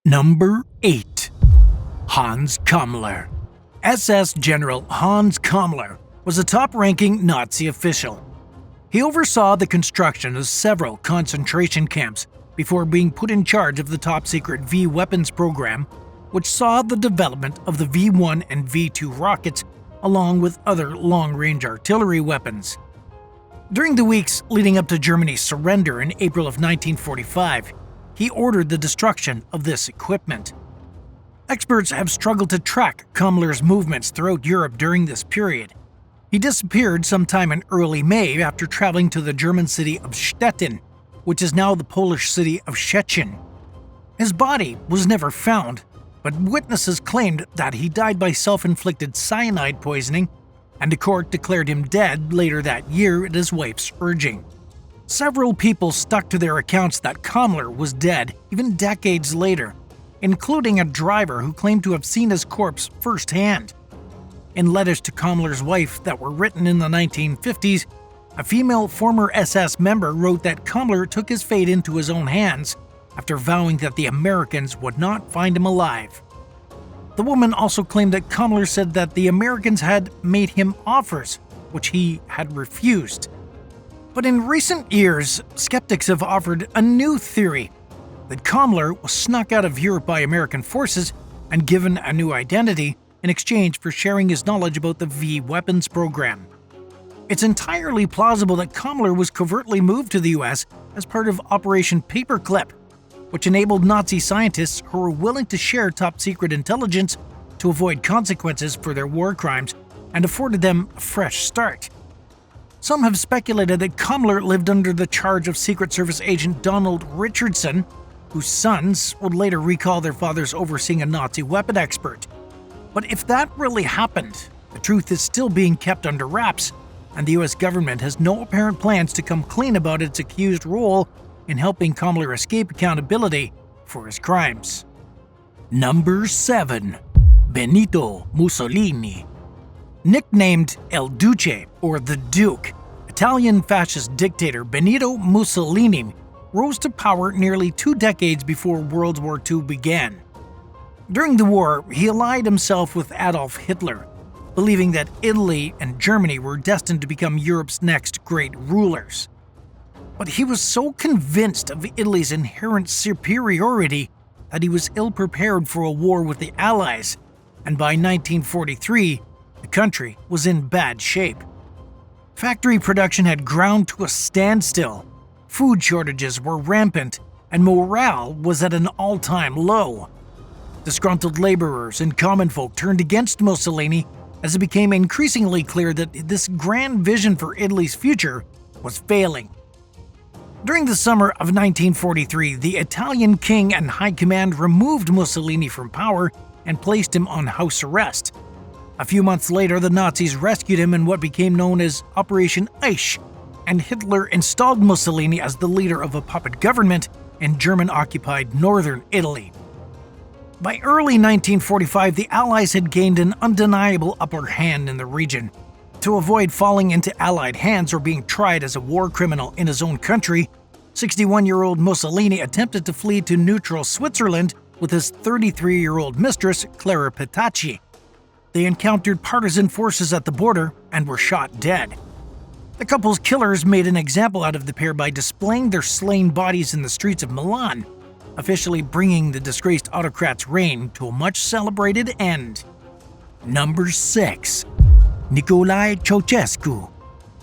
Number 8. Hans Kammler. SS General Hans Kammler was a top-ranking Nazi official. He oversaw the construction of several concentration camps before being put in charge of the top-secret V weapons program, which saw the development of the V-1 and V-2 rockets along with other long-range artillery weapons. During the weeks leading up to Germany's surrender in April of 1945, he ordered the destruction of this equipment. Experts have struggled to track Kammler's movements throughout Europe during this period. He disappeared sometime in early May after traveling to the German city of Stettin, which is now the Polish city of Szczecin. His body was never found, but witnesses claimed that he died by self-inflicted cyanide poisoning, and the court declared him dead later that year at his wife's urging. Several people stuck to their accounts that Kammler was dead even decades later, including a driver who claimed to have seen his corpse firsthand. In letters to Kammler's wife that were written in the 1950s, a female former SS member wrote that Kammler took his fate into his own hands after vowing that the Americans would not find him alive. The woman also claimed that Kammler said that the Americans had made him offers, which he had refused. But in recent years, skeptics have offered a new theory that Kammler was snuck out of Europe by American forces and given a new identity in exchange for sharing his knowledge about the V weapons program. It's entirely plausible that Kammler was covertly moved to the US as part of Operation Paperclip, which enabled Nazi scientists who were willing to share top-secret intelligence to avoid consequences for their war crimes and afforded them a fresh start. Some have speculated that Kammler lived under the charge of Secret Service agent Donald Richardson, whose sons would later recall their fathers overseeing a Nazi weapon expert. But if that really happened, the truth is still being kept under wraps, and the US government has no apparent plans to come clean about its accused role in helping Kammler escape accountability for his crimes. Number 7. Benito Musolini. Nicknamed El Duce, or the Duke, Italian fascist dictator Benito Mussolini rose to power nearly 2 decades before World War II began. During the war, he allied himself with Adolf Hitler, believing that Italy and Germany were destined to become Europe's next great rulers. But he was so convinced of Italy's inherent superiority that he was ill-prepared for a war with the Allies, and by 1943, the country was in bad shape. Factory production had ground to a standstill, food shortages were rampant, and morale was at an all-time low. Disgruntled laborers and common folk turned against Mussolini as it became increasingly clear that this grand vision for Italy's future was failing. During the summer of 1943, the Italian king and high command removed Mussolini from power and placed him on house arrest. A few months later, the Nazis rescued him in what became known as Operation Eiche, and Hitler installed Mussolini as the leader of a puppet government in German-occupied northern Italy. By early 1945, the Allies had gained an undeniable upper hand in the region. To avoid falling into Allied hands or being tried as a war criminal in his own country, 61-year-old Mussolini attempted to flee to neutral Switzerland with his 33-year-old mistress, Clara Petacci. They encountered partisan forces at the border and were shot dead. The couple's killers made an example out of the pair by displaying their slain bodies in the streets of Milan, officially bringing the disgraced autocrat's reign to a much-celebrated end. Number 6. Nikolai Ceausescu.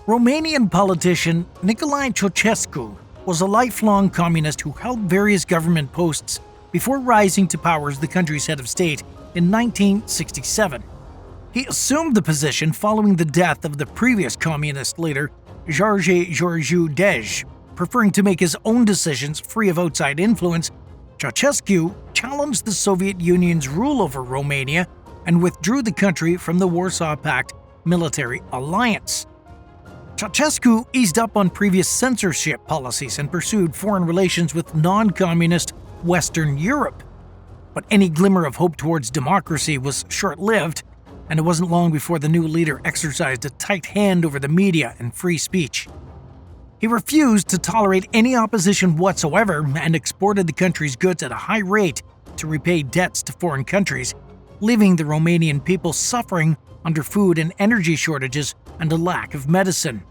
Romanian politician Nikolai Ceausescu was a lifelong communist who held various government posts before rising to power as the country's head of state in 1967. He assumed the position following the death of the previous communist leader, George Uba. Preferring to make his own decisions free of outside influence, Ceausescu challenged the Soviet Union's rule over Romania and withdrew the country from the Warsaw Pact military alliance. Ceausescu eased up on previous censorship policies and pursued foreign relations with non-communist Western Europe. But any glimmer of hope towards democracy was short-lived, and it wasn't long before the new leader exercised a tight hand over the media and free speech. He refused to tolerate any opposition whatsoever and exported the country's goods at a high rate to repay debts to foreign countries, leaving the Romanian people suffering under food and energy shortages and a lack of medicine.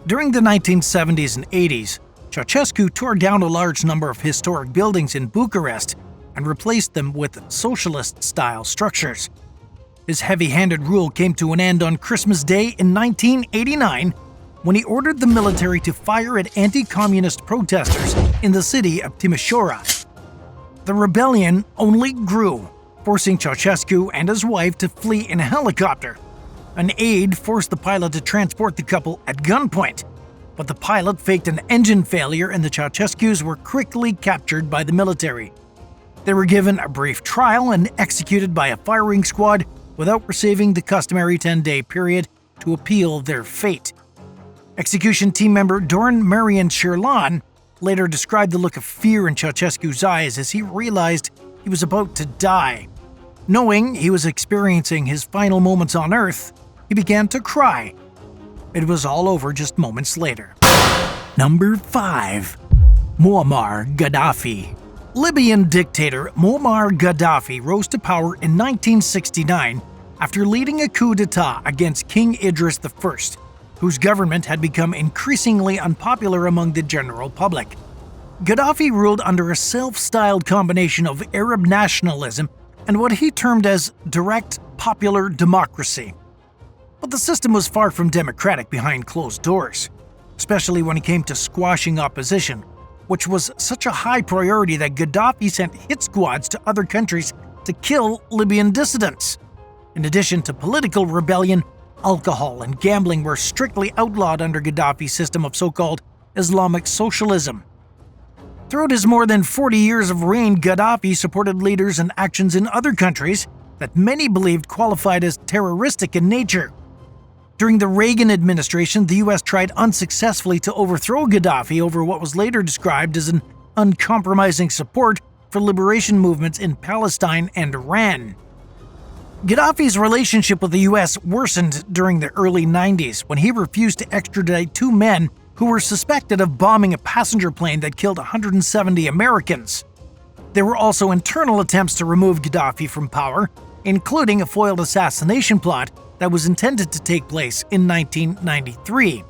During the 1970s and 80s, Ceausescu tore down a large number of historic buildings in Bucharest and replaced them with socialist-style structures. His heavy-handed rule came to an end on Christmas Day in 1989 when he ordered the military to fire at anti-communist protesters in the city of Timișoara. The rebellion only grew, forcing Ceausescu and his wife to flee in a helicopter. An aide forced the pilot to transport the couple at gunpoint, but the pilot faked an engine failure and the Ceausescus were quickly captured by the military. They were given a brief trial and executed by a firing squad without receiving the customary 10-day period to appeal their fate. Execution team member Doran Marian Shirlan later described the look of fear in Ceausescu's eyes as he realized he was about to die. Knowing he was experiencing his final moments on Earth, he began to cry. It was all over just moments later. Number 5. Muammar Gaddafi. Libyan dictator Muammar Gaddafi rose to power in 1969 after leading a coup d'etat against King Idris I, whose government had become increasingly unpopular among the general public. Gaddafi ruled under a self-styled combination of Arab nationalism and what he termed as direct popular democracy. But the system was far from democratic behind closed doors, especially when it came to squashing opposition, which was such a high priority that Gaddafi sent hit squads to other countries to kill Libyan dissidents. In addition to political rebellion, alcohol and gambling were strictly outlawed under Gaddafi's system of so-called Islamic socialism. Throughout his more than 40 years of reign, Gaddafi supported leaders and actions in other countries that many believed qualified as terroristic in nature. During the Reagan administration, the U.S. tried unsuccessfully to overthrow Gaddafi over what was later described as an uncompromising support for liberation movements in Palestine and Iran. Gaddafi's relationship with the U.S. worsened during the early 90s when he refused to extradite 2 men who were suspected of bombing a passenger plane that killed 170 Americans. There were also internal attempts to remove Gaddafi from power, including a foiled assassination plot that was intended to take place in 1993.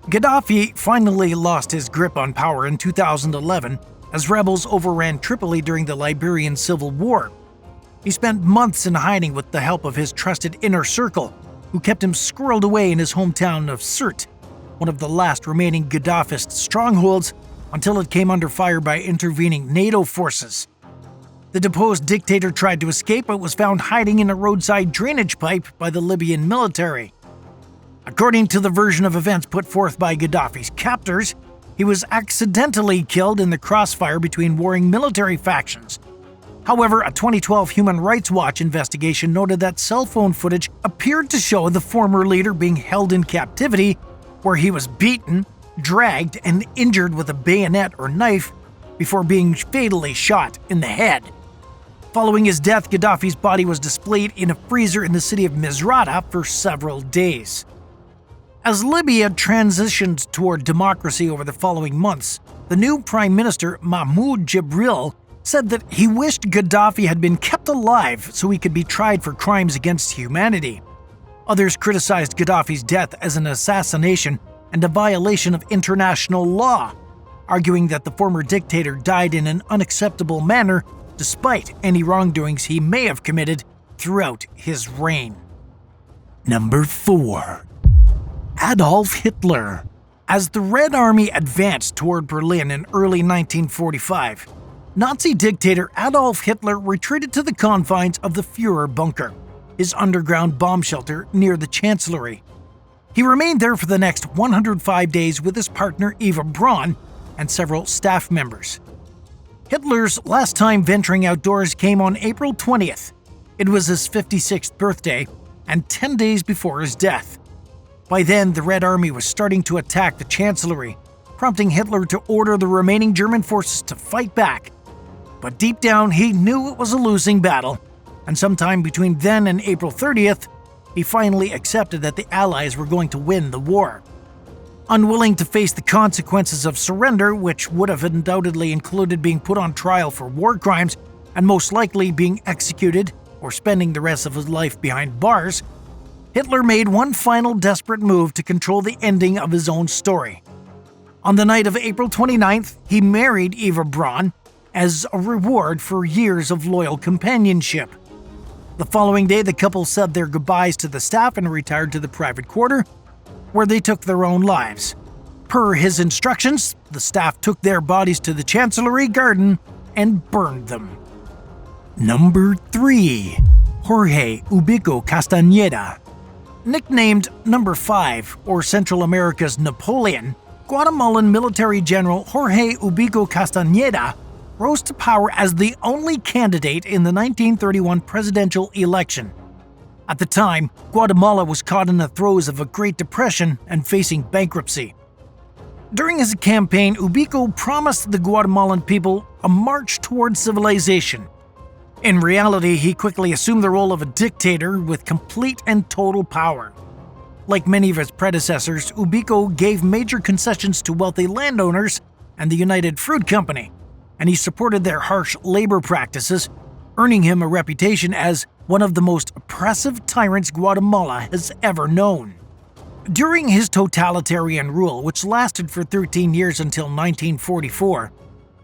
Gaddafi finally lost his grip on power in 2011 as rebels overran Tripoli during the Liberian Civil War. He spent months in hiding with the help of his trusted inner circle, who kept him squirreled away in his hometown of Sirte, one of the last remaining Gaddafist strongholds, until it came under fire by intervening NATO forces. The deposed dictator tried to escape but was found hiding in a roadside drainage pipe by the Libyan military. According to the version of events put forth by Gaddafi's captors, he was accidentally killed in the crossfire between warring military factions. However, a 2012 Human Rights Watch investigation noted that cell phone footage appeared to show the former leader being held in captivity, where he was beaten, dragged, and injured with a bayonet or knife before being fatally shot in the head. Following his death, Gaddafi's body was displayed in a freezer in the city of Misrata for several days. As Libya transitioned toward democracy over the following months, the new Prime Minister Mahmoud Jibril said that he wished Gaddafi had been kept alive so he could be tried for crimes against humanity. Others criticized Gaddafi's death as an assassination and a violation of international law, arguing that the former dictator died in an unacceptable manner despite any wrongdoings he may have committed throughout his reign. Number 4. Adolf Hitler. As the Red Army advanced toward Berlin in early 1945, Nazi dictator Adolf Hitler retreated to the confines of the Führer bunker, his underground bomb shelter near the Chancellery. He remained there for the next 105 days with his partner Eva Braun and several staff members. Hitler's last time venturing outdoors came on April 20th. It was his 56th birthday and 10 days before his death. By then, the Red Army was starting to attack the Chancellery, prompting Hitler to order the remaining German forces to fight back. But deep down, he knew it was a losing battle, and sometime between then and April 30th, he finally accepted that the Allies were going to win the war. Unwilling to face the consequences of surrender, which would have undoubtedly included being put on trial for war crimes and most likely being executed or spending the rest of his life behind bars, Hitler made one final desperate move to control the ending of his own story. On the night of April 29th, he married Eva Braun as a reward for years of loyal companionship. The following day, the couple said their goodbyes to the staff and retired to the private quarter, where they took their own lives. Per his instructions, the staff took their bodies to the Chancellery Garden and burned them. Number 3. Jorge Uba Castañeda. Nicknamed Number 5, or Central America's Napoleon, Guatemalan military general Jorge Uba Castañeda rose to power as the only candidate in the 1931 presidential election. At the time, Guatemala was caught in the throes of a Great Depression and facing bankruptcy. During his campaign, Ubico promised the Guatemalan people a march towards civilization. In reality, he quickly assumed the role of a dictator with complete and total power. Like many of his predecessors, Ubico gave major concessions to wealthy landowners and the United Fruit Company, and he supported their harsh labor practices, earning him a reputation as one of the most oppressive tyrants Guatemala has ever known. During his totalitarian rule, which lasted for 13 years until 1944,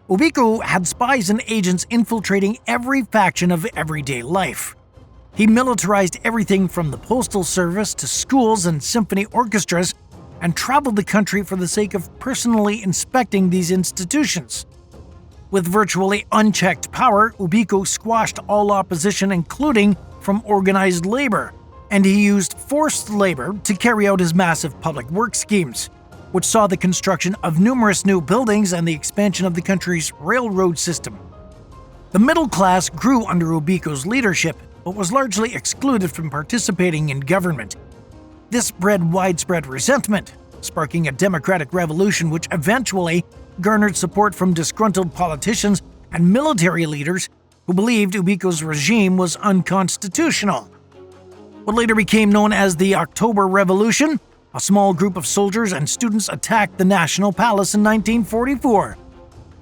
Ubico had spies and agents infiltrating every faction of everyday life. He militarized everything from the postal service to schools and symphony orchestras and traveled the country for the sake of personally inspecting these institutions. With virtually unchecked power, Ubico squashed all opposition, including from organized labor, and he used forced labor to carry out his massive public works schemes, which saw the construction of numerous new buildings and the expansion of the country's railroad system. The middle class grew under Ubico's leadership, but was largely excluded from participating in government. This bred widespread resentment, sparking a democratic revolution which eventually garnered support from disgruntled politicians and military leaders who believed Ubico's regime was unconstitutional. What later became known as the October Revolution, a small group of soldiers and students attacked the National Palace in 1944.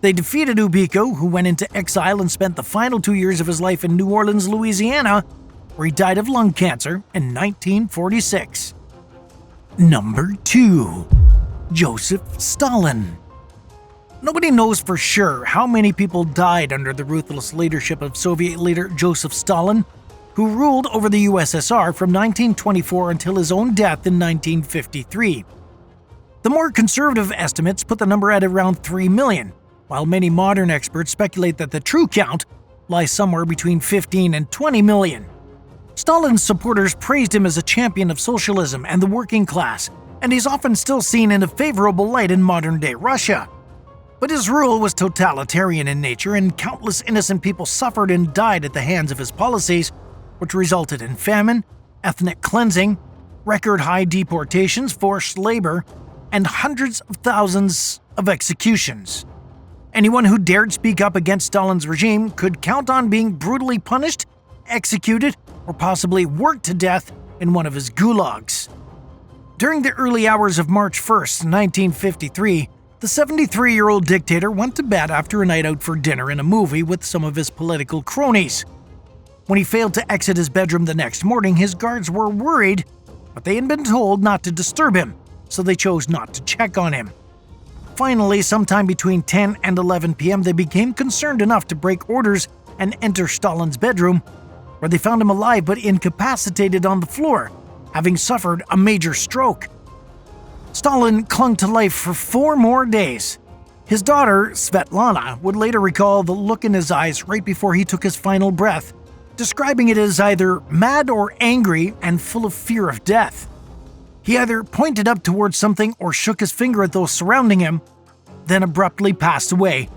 They defeated Ubico, who went into exile and spent the final 2 years of his life in New Orleans, Louisiana, where he died of lung cancer in 1946. Number 2. Joseph Stalin. Nobody knows for sure how many people died under the ruthless leadership of Soviet leader Joseph Stalin, who ruled over the USSR from 1924 until his own death in 1953. The more conservative estimates put the number at around 3 million, while many modern experts speculate that the true count lies somewhere between 15 and 20 million. Stalin's supporters praised him as a champion of socialism and the working class, and he's often still seen in a favorable light in modern-day Russia. But his rule was totalitarian in nature, and countless innocent people suffered and died at the hands of his policies, which resulted in famine, ethnic cleansing, record-high deportations, forced labor, and hundreds of thousands of executions. Anyone who dared speak up against Stalin's regime could count on being brutally punished, executed, or possibly worked to death in one of his gulags. During the early hours of March 1st, 1953, the 73-year-old dictator went to bed after a night out for dinner and a movie with some of his political cronies. When he failed to exit his bedroom the next morning, his guards were worried, but they had been told not to disturb him, so they chose not to check on him. Finally, sometime between 10 and 11 p.m., they became concerned enough to break orders and enter Stalin's bedroom, where they found him alive but incapacitated on the floor, having suffered a major stroke. Stalin clung to life for 4 more days. His daughter, Svetlana, would later recall the look in his eyes right before he took his final breath, describing it as either mad or angry and full of fear of death. He either pointed up towards something or shook his finger at those surrounding him, then abruptly passed away,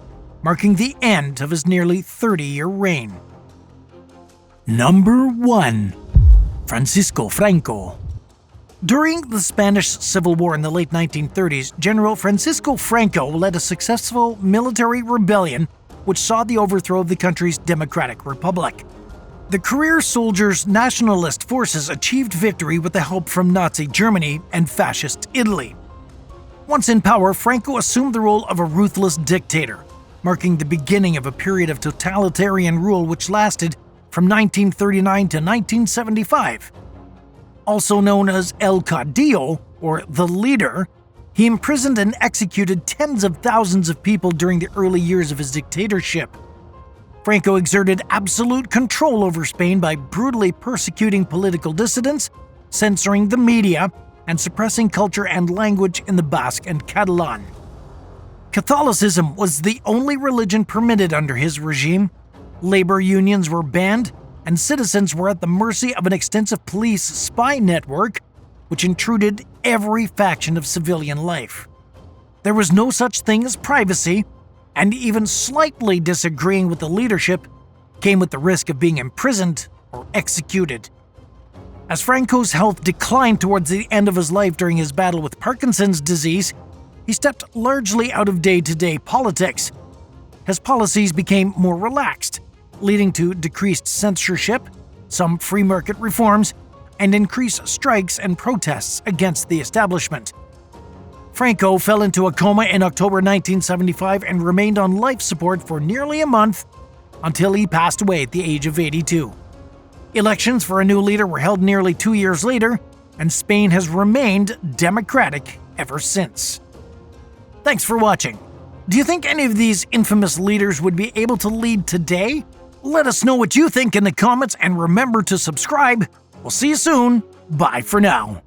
marking the end of his nearly 30-year reign. Number 1. Francisco Franco. During the Spanish Civil War in the late 1930s, General Francisco Franco led a successful military rebellion which saw the overthrow of the country's democratic republic. The career soldier's nationalist forces achieved victory with the help from Nazi Germany and Fascist Italy. Once in power, Franco assumed the role of a ruthless dictator, marking the beginning of a period of totalitarian rule which lasted from 1939 to 1975. Also known as El Caudillo, or the leader, he imprisoned and executed tens of thousands of people during the early years of his dictatorship. Franco exerted absolute control over Spain by brutally persecuting political dissidents, censoring the media, and suppressing culture and language in the Basque and Catalan. Catholicism was the only religion permitted under his regime. Labor unions were banned, and citizens were at the mercy of an extensive police spy network which intruded every faction of civilian life. There was no such thing as privacy, and even slightly disagreeing with the leadership came with the risk of being imprisoned or executed. As Franco's health declined towards the end of his life during his battle with Parkinson's disease, he stepped largely out of day-to-day politics. His policies became more relaxed, leading to decreased censorship, some free market reforms, and increased strikes and protests against the establishment. Franco fell into a coma in October 1975 and remained on life support for nearly a month until he passed away at the age of 82. Elections for a new leader were held nearly 2 years later, and Spain has remained democratic ever since. Thanks for watching. Do you think any of these infamous leaders would be able to lead today? Let us know what you think in the comments, and remember to subscribe. We'll see you soon. Bye for now.